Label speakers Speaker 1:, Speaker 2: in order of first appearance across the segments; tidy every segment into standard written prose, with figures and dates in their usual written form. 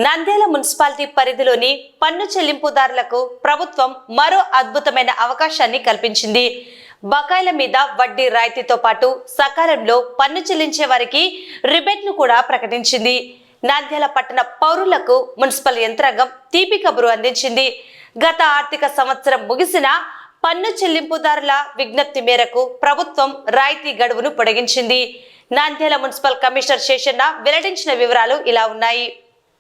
Speaker 1: Nandyal municipality పరిధిలోని పన్ను చెల్లింపుదారులకు ప్రభుత్వం మరో అద్భుతమైన అవకాశాన్ని కల్పించింది. బకాయిల మీద వడ్డీ రాయితీతో పాటు సకాలంలో పన్ను చెల్లించే వారికి రిబేట్ను కూడా ప్రకటించింది. నంద్యాల పట్టణ పౌరులకు మున్సిపల్ యంత్రాంగం తీపి కబురు అందించింది. గత ఆర్థిక సంవత్సరం ముగిసిన పన్ను చెల్లింపుదారుల విజ్ఞప్తి మేరకు ప్రభుత్వం రాయితీ గడువును పొడిగించింది. నంద్యాల మున్సిపల్ కమిషనర్ శేషన్న వెల్లడించిన వివరాలు ఇలా ఉన్నాయి.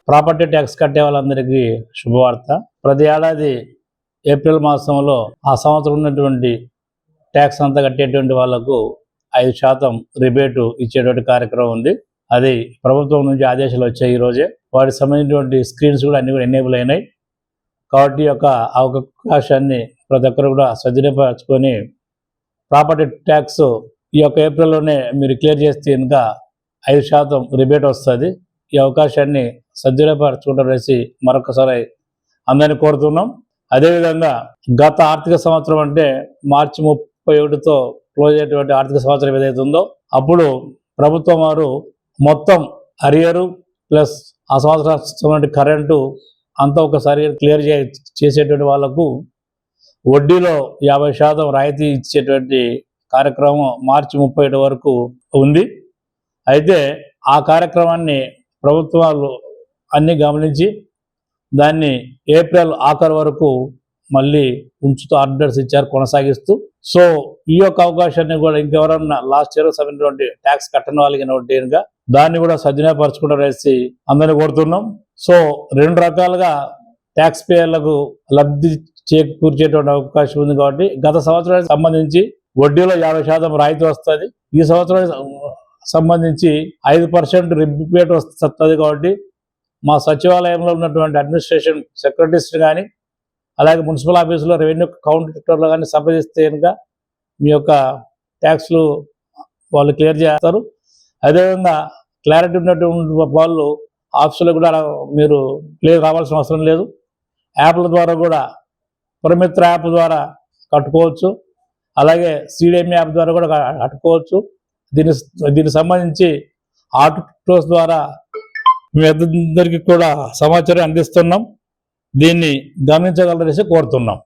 Speaker 2: ప్రాపర్టీ ట్యాక్స్ కట్టే వాళ్ళందరికీ శుభవార్త. ప్రతి ఏడాది ఏప్రిల్ మాసంలో ఆ సంవత్సరం ఉన్నటువంటి ట్యాక్స్ అంతా కట్టేటువంటి వాళ్లకు 5% రిబేటు ఇచ్చేటువంటి కార్యక్రమం ఉంది. అది ప్రభుత్వం నుంచి ఆదేశాలు వచ్చాయి. ఈరోజే వాటికి సంబంధించినటువంటి స్క్రీన్స్ కూడా అన్ని కూడా ఎనేబుల్ అయినాయి. కాబట్టి యొక్క అవకాశాన్ని ప్రతి ఒక్కరు కూడా సద్వినియోగపరచుకొని ప్రాపర్టీ ట్యాక్స్ ఈ యొక్క ఏప్రిల్లోనే మీరు క్లియర్ చేస్తే ఇంకా 5% రిబేట్ వస్తుంది. ఈ అవకాశాన్ని సద్వినియోగపరచుకుంటారనేసి మరొకసారి అందరినీ కోరుతున్నాం. అదేవిధంగా గత ఆర్థిక సంవత్సరం అంటే మార్చి 31తో క్లోజ్ అయ్యేటువంటి ఆర్థిక సంవత్సరం ఏదైతే ఉందో అప్పుడు ప్రభుత్వం వారు మొత్తం అరియరు ప్లస్ ఆ సంవత్సరం కరెంటు అంతా ఒకసారి క్లియర్ చేసేటువంటి వాళ్లకు వడ్డీలో 50% రాయితీ ఇచ్చేటువంటి కార్యక్రమం మార్చి 31 వరకు ఉంది. అయితే ఆ కార్యక్రమాన్ని ప్రభుత్వాలు అన్ని గమనించి దాన్ని ఏప్రిల్ ఆఖరు వరకు మళ్ళీ ఉంచుతూ ఆర్డర్స్ ఇచ్చారు, కొనసాగిస్తూ. సో ఈ యొక్క అవకాశాన్ని కూడా ఇంకెవరన్నా లాస్ట్ ఇయర్ సంబంధించినటువంటి ట్యాక్స్ కట్టని వాళ్ళకి దాన్ని కూడా సద్వినియోగపరచుకుంటారేసి అందరినీ కోరుతున్నాం. సో 2 రకాలుగా ట్యాక్స్ పేయర్లకు లబ్ధి చేకూర్చేటువంటి అవకాశం ఉంది. కాబట్టి గత సంవత్సరానికి సంబంధించి వడ్డీలో 50% రాయితీ వస్తుంది. ఈ సంవత్సరానికి సంబంధించి 5% రిబేట్ వస్తుంది. కాబట్టి మా సచివాలయంలో ఉన్నటువంటి అడ్మినిస్ట్రేషన్ సెక్రటరీస్ కానీ అలాగే మున్సిపల్ ఆఫీసులో రెవెన్యూ కౌంటర్లో కానీ సంప్రదిస్తే కనుక మీ యొక్క ట్యాక్స్లు వాళ్ళు క్లియర్ చేస్తారు. అదేవిధంగా క్లారిటీ ఉన్నటువంటి వాళ్ళు ఆఫీసులో కూడా మీరు క్లియర్ రావాల్సిన అవసరం లేదు. యాప్ల ద్వారా కూడా పురమిత్ర యాప్ ద్వారా కట్టుకోవచ్చు, అలాగే సిడిఎం యాప్ ద్వారా కూడా కట్టుకోవచ్చు. దీనికి సంబంధించి ఆటోస్ ద్వారా మీ అందరికీ కూడా సమాచారం అందిస్తున్నాం. దీన్ని గమనించగలరనేసి కోరుతున్నాం.